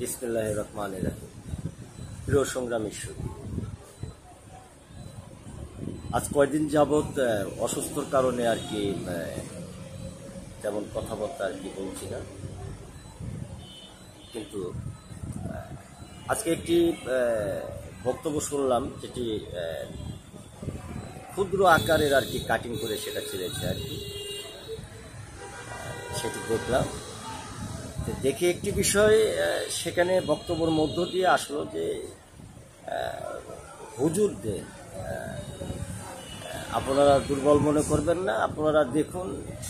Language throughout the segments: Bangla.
বিসমিল্লাহির রহমানির রহিম। প্রিয় সংগ্রামী সুধী, আজ কয়েকদিন যাবৎ অসুস্থর কারণে আর কি তেমন কথাবার্তা আর কি বলছি না, কিন্তু আজকে একটি বক্তব্য শুনলাম যেটি ক্ষুদ্র আকারের আর কি কাটিং করে সেটা ছেড়েছে আর কি, সেটি দেখলাম। দেখে একটি বিষয় সেখানে বক্তব্যের মধ্য দিয়ে আসলো যে হুজুরদের আপনারা দুর্বল মনে করবেন না, আপনারা দেখুন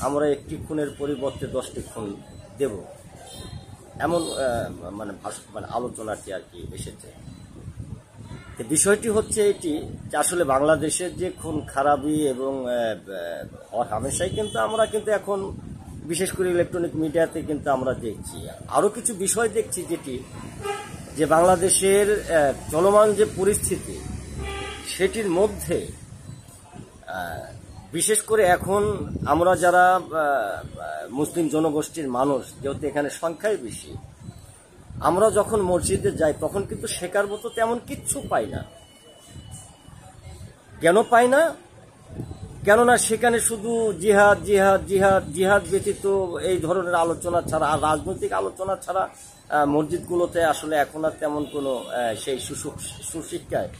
আমরা একটি খুনের পরিবর্তে 10টি খুন দেব, এমন মানে আলোচনাটি আর কি এসেছে। বিষয়টি হচ্ছে এটি যে আসলে বাংলাদেশের যে খুন খারাপি এবং হামেশাই কিন্তু আমরা কিন্তু এখন বিশেষ করে ইলেকট্রনিক মিডিয়াতে কিন্তু আমরা দেখছি, আরও কিছু বিষয় দেখছি যেটি যে বাংলাদেশের চলমান যে পরিস্থিতি সেটির মধ্যে বিশেষ করে এখন আমরা যারা মুসলিম জনগোষ্ঠীর মানুষ, যেহেতু এখানে সংখ্যাই বেশি, আমরা যখন মসজিদে যাই তখন কিন্তু শেখার মতো তেমন কিচ্ছু পাই না। কেন পাই না? কেননা সেখানে শুধু জিহাদ জিহাদ জিহাদ জিহাদ ব্যতীত এই ধরনের আলোচনা ছাড়া আর রাজনৈতিক আলোচনা ছাড়া মসজিদগুলোতে আসলে এখন আর তেমন কোনো সেই সুশিক্ষায়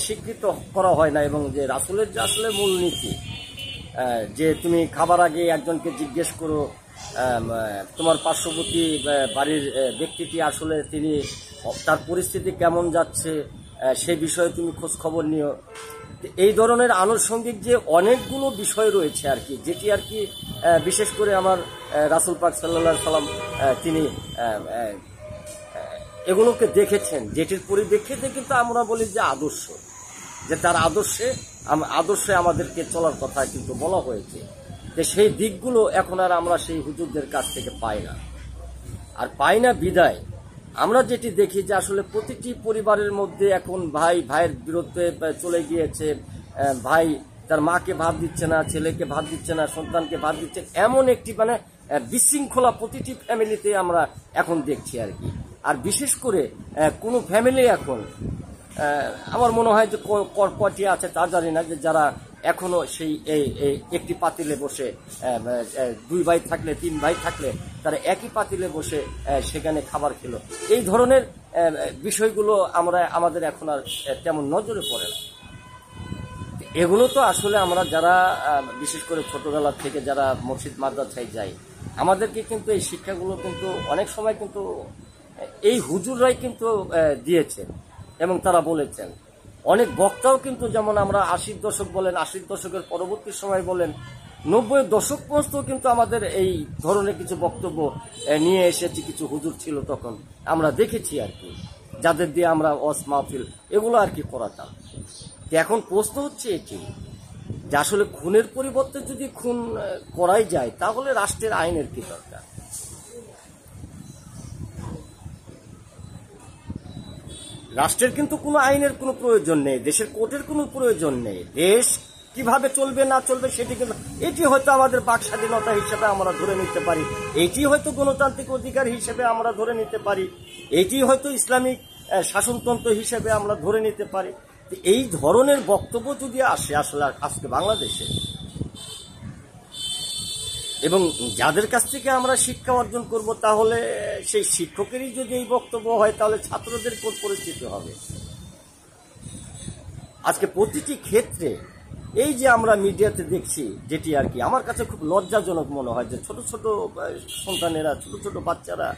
স্বীকৃত করা হয় না। এবং যে রাসূলের যে আসলে মূলনীতি, যে তুমি খাবার আগে একজনকে জিজ্ঞেস করো তোমার পার্শ্ববর্তী বাড়ির ব্যক্তিটি আসলে তিনি তার পরিস্থিতি কেমন যাচ্ছে সেই বিষয়ে তুমি খোঁজ খবর নিও, এই ধরনের আনুষঙ্গিক যে অনেকগুলো বিষয় রয়েছে আর কি, যেটি আর কি বিশেষ করে আমার রাসূল পাক সাল্লাল্লাহু আলাইহি সাল্লাম তিনি এগুলোকে দেখেছেন, যেটির পরিপ্রেক্ষিতে কিন্তু আমরা বলি যে আদর্শ, যে তার আদর্শে আমাদেরকে চলার কথা কিন্তু বলা হয়েছে। যে সেই দিকগুলো এখন আর আমরা সেই হুজুরদের কাছ থেকে পাই না, আর পাই না বিদায় আমরা যেটি দেখি যে আসলে প্রতিটি পরিবারের মধ্যে এখন ভাই ভাইয়ের বিরুদ্ধে চলে গিয়েছে, ভাই তার মাকে ভাত দিচ্ছে না, ছেলেকে ভাত দিচ্ছে না, সন্তানকে ভাত দিচ্ছে, এমন একটি মানে বিশৃঙ্খলা প্রতিটি ফ্যামিলিতে আমরা এখন দেখছি আর কি। আর বিশেষ করে কোনো ফ্যামিলি এখন আমার মনে হয় যে কটি আছে তা জানি না, যে যারা এখনো সেই একটি পাতিলে বসে 2 ভাই থাকলে 3 ভাই থাকলে তারা একই পাতিলে বসে সেখানে খাবার খেলো, এই ধরনের বিষয়গুলো আমাদের এখন আর তেমন নজরে পড়ে না। এগুলো তো আসলে আমরা যারা বিশেষ করে ছোটবেলা থেকে যারা মসজিদ মাদ্রাসায় যাই, আমাদেরকে কিন্তু এই শিক্ষাগুলো কিন্তু অনেক সময় কিন্তু এই হুজুররাই কিন্তু দিয়েছেন এবং তারা বলেছেন। অনেক বক্তাও কিন্তু, যেমন আমরা 80 দশক বলেন, 80 দশকের পরবর্তী সময় বলেন, 90 দশক পর্যন্ত কিন্তু আমাদের এই ধরনের কিছু বক্তব্য নিয়ে এসেছি কিছু হুজুর ছিল, তখন আমরা দেখেছি আর কি, যাদের দিয়ে আমরা ওয়াজ মাহফিল এগুলো আর কি করাতাম। এখন প্রশ্ন হচ্ছে এটি যে আসলে খুনের পরিবর্তে যদি খুন করাই যায় তাহলে রাষ্ট্রের আইনের কি দরকার? রাষ্ট্রের কিন্তু কোনো আইনের কোনো প্রয়োজন নেই, দেশের কোর্টের কোনো প্রয়োজন নেই। দেশ কিভাবে চলবে না চলবে সেটি কিন্তু, এটি হয়তো আমাদের বাক স্বাধীনতা হিসেবে আমরা ধরে নিতে পারি, এটি হয়তো গণতান্ত্রিক অধিকার হিসেবে আমরা ধরে নিতে পারি, এটি হয়তো ইসলামিক শাসনতন্ত্র হিসেবে আমরা ধরে নিতে পারি। এই ধরনের বক্তব্য যদি আসে আসলে আজকে বাংলাদেশে, এবং যাদের কাছ থেকে আমরা শিক্ষা অর্জন করব, তাহলে সেই শিক্ষকেরই যদি এই বক্তব্য হয় তাহলে ছাত্রদের কোন পরিস্থিতি হবে? আজকে প্রতিটি ক্ষেত্রে এই যে আমরা মিডিয়াতে দেখছি, যেটি আর কি আমার কাছে খুব লজ্জাজনক মনে হয়, যে ছোট ছোট সন্তানেরা, ছোট ছোট বাচ্চারা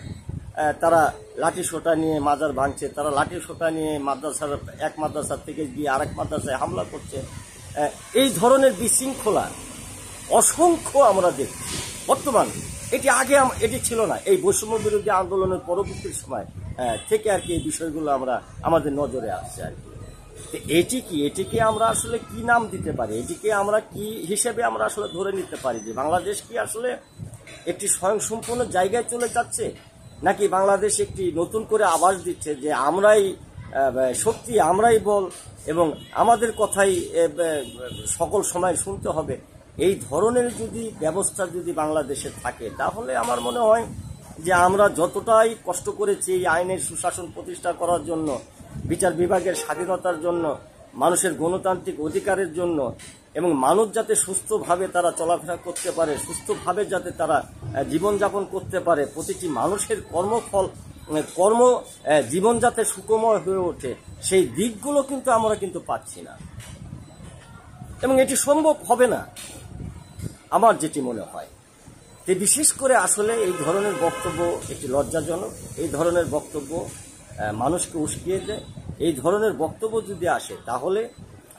তারা লাঠি সোটা নিয়ে মাজার ভাঙছে, তারা লাঠি সোটা নিয়ে এক মাদ্রাসার থেকে গিয়ে আরেক মাদ্রাসায় হামলা করছে। এই ধরনের বিশৃঙ্খলা অসংখ্য আমরা দেখছি বর্তমান। এটি আগে এটি ছিল না, এই বৈষম্য বিরোধী আন্দোলনের পরবর্তী সময় থেকে আর কি এই বিষয়গুলো আমাদের নজরে আসছে আর কি। এটিকে আমরা আসলে কি নাম দিতে পারি? এটিকে আমরা কি হিসেবে আমরা আসলে ধরে নিতে পারি যে বাংলাদেশ কি আসলে একটি স্বয়ংসম্পূর্ণ জায়গায় চলে যাচ্ছে, নাকি বাংলাদেশ একটি নতুন করে আভাস দিচ্ছে যে আমরাই শক্তি, আমরাই বল এবং আমাদের কথাই সকল সময় শুনতে হবে? এই ধরনের যদি ব্যবস্থা যদি বাংলাদেশে থাকে তাহলে আমার মনে হয় যে আমরা যতটাই কষ্ট করেছি এই আইনের সুশাসন প্রতিষ্ঠা করার জন্য, বিচার বিভাগের স্বাধীনতার জন্য, মানুষের গণতান্ত্রিক অধিকারের জন্য, এবং মানুষ যাতে সুস্থভাবে তারা চলাফেরা করতে পারে, সুস্থভাবে যাতে তারা জীবনযাপন করতে পারে, প্রতিটি মানুষের কর্ম জীবন যাতে সুখময় হয়ে ওঠে, সেই দিকগুলো কিন্তু আমরা কিন্তু পাচ্ছি না, এবং এটি সম্ভব হবে না আমার যেটি মনে হয়। তো বিশেষ করে আসলে এই ধরনের বক্তব্য একটি লজ্জাজনক, এই ধরনের বক্তব্য মানুষকে উস্কিয়ে দেয়। এই ধরনের বক্তব্য যদি আসে তাহলে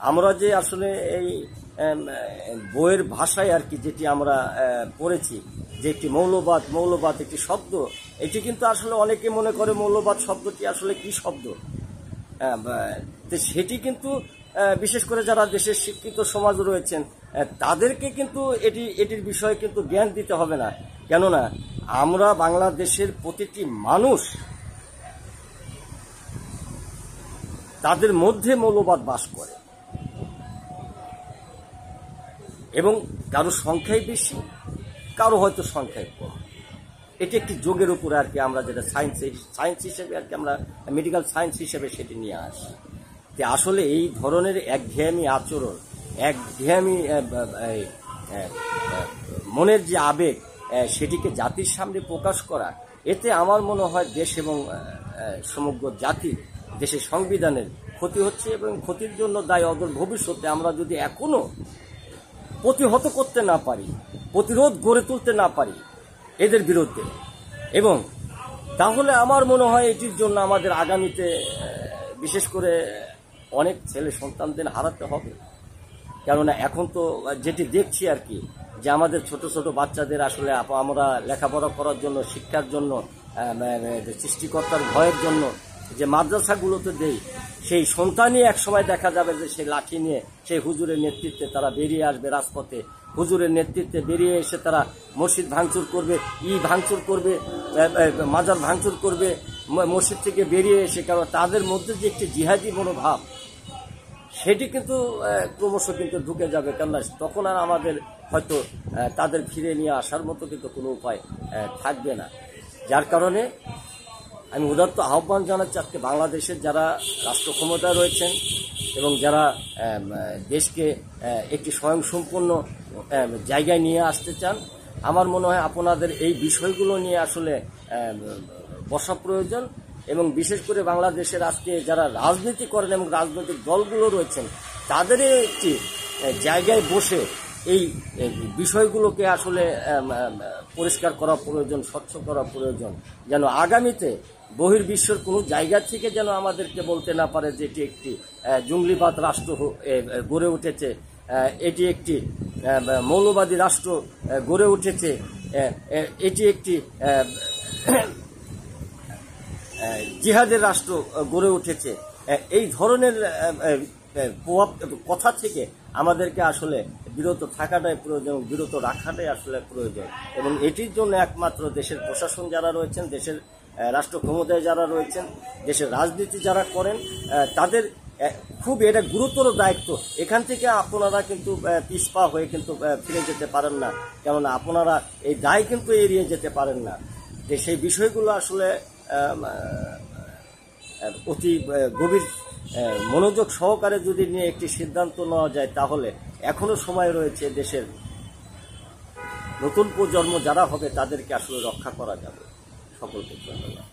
আমরা যে আসলে এই বইয়ের ভাষায় আর কি যেটি আমরা পড়েছি যে একটি মৌলবাদ একটি শব্দ, এটি কিন্তু আসলে অনেকে মনে করে মৌলবাদ শব্দটি আসলে কি শব্দ। তো সেটি কিন্তু বিশেষ করে যারা দেশের শিক্ষিত সমাজ রয়েছেন তাদেরকে কিন্তু এটির বিষয়ে কিন্তু জ্ঞান দিতে হবে না। কেননা আমরা বাংলাদেশের প্রতিটি মানুষ, তাদের মধ্যে মৌলবাদ বাস করে, এবং কারো সংখ্যাই বেশি, কারো হয়তো সংখ্যাই কম। এটি একটি যোগের উপরে আর কি আমরা যেটা সায়েন্স হিসেবে আর কি আমরা মেডিকেল সায়েন্স হিসেবে সেটি নিয়ে আসি। যে আসলে এই ধরনের একঘেয়েমি আচরণ, একঘেয়েমি মনের যে আবেগ, সেটিকে জাতির সামনে প্রকাশ করা, এতে আমার মনে হয় দেশ এবং সমগ্র জাতি, দেশের সংবিধানের ক্ষতি হচ্ছে, এবং ক্ষতির জন্য দায় অদূর ভবিষ্যতে আমরা যদি এখনো প্রতিহত করতে না পারি, প্রতিরোধ গড়ে তুলতে না পারি এদের বিরুদ্ধে, এবং তাহলে আমার মনে হয় এটির জন্য আমাদের আগামীতে বিশেষ করে অনেক ছেলে সন্তানদের হারাতে হবে। কেননা এখন তো যেটি দেখছি আর কি, যে আমাদের ছোট ছোট বাচ্চাদের আসলে আমরা লেখাপড়া করার জন্য, শিক্ষার জন্য, সৃষ্টিকর্তার ভয়ের জন্য যে মাদ্রাসাগুলোতে দেই, সেই সন্তানই এক সময় দেখা যাবে যে সেই লাঠি নিয়ে সেই হুজুরের নেতৃত্বে তারা বেরিয়ে আসবে রাজপথে, হুজুরের নেতৃত্বে বেরিয়ে এসে তারা মসজিদ ভাঙচুর করবে, ভাঙচুর করবে, মাজার ভাঙচুর করবে, মসজিদ থেকে বেরিয়ে এসে। কারণ তাদের মধ্যে যে একটি জিহাদি মনোভাব, সেটি কিন্তু ক্রমশ কিন্তু ঢুকে যাবে। কেননা তখন আর আমাদের হয়তো তাদের ফিরে নিয়ে আসার মতো কিন্তু কোনো উপায় থাকবে না। যার কারণে আমি উদাত্ত আহ্বান জানাচ্ছি আজকে বাংলাদেশের যারা রাষ্ট্র ক্ষমতায় রয়েছেন এবং যারা দেশকে একটি স্বয়ংসম্পূর্ণ জায়গায় নিয়ে আসতে চান, আমার মনে হয় আপনাদের এই বিষয়গুলো নিয়ে আসলে বসা প্রয়োজন। এবং বিশেষ করে বাংলাদেশের আজকে যারা রাজনীতি করেন এবং রাজনৈতিক দলগুলো রয়েছেন, তাদের একটি জায়গায় বসে এই বিষয়গুলোকে আসলে পরিষ্কার করা প্রয়োজন, স্বচ্ছ করা প্রয়োজন, যেন আগামীতে বহির্বিশ্বের কোনো জায়গা থেকে যেন আমাদেরকে বলতে না পারে যে এটি একটি জঙ্গলিবাদ রাষ্ট্র গড়ে উঠেছে, এটি একটি মৌলবাদী রাষ্ট্র গড়ে উঠেছে, এটি একটি জিহাদের রাষ্ট্র গড়ে উঠেছে। এই ধরনের কথা থেকে আমাদেরকে আসলে বিরত থাকাটাই প্রয়োজন, বিরত রাখাটাই আসলে প্রয়োজন। এবং এটির জন্য একমাত্র দেশের প্রশাসন যারা রয়েছেন, দেশের রাষ্ট্র ক্ষমতায় যারা রয়েছেন, দেশের রাজনীতি যারা করেন, তাদের খুব এটা গুরুতর দায়িত্ব। এখান থেকে আপনারা কিন্তু পিছপা হয়ে কিন্তু ফিরে যেতে পারেন না, কেননা আপনারা এই দায় কিন্তু এড়িয়ে যেতে পারেন না। যে সেই বিষয়গুলো আসলে অতি গভীর মনোযোগ সহকারে যদি নিয়ে একটি সিদ্ধান্ত নেওয়া যায়, তাহলে এখনো সময় রয়েছে দেশের নতুন প্রজন্ম যারা হবে তাদেরকে আসলে রক্ষা করা যাবে। সকলকে ধন্যবাদ।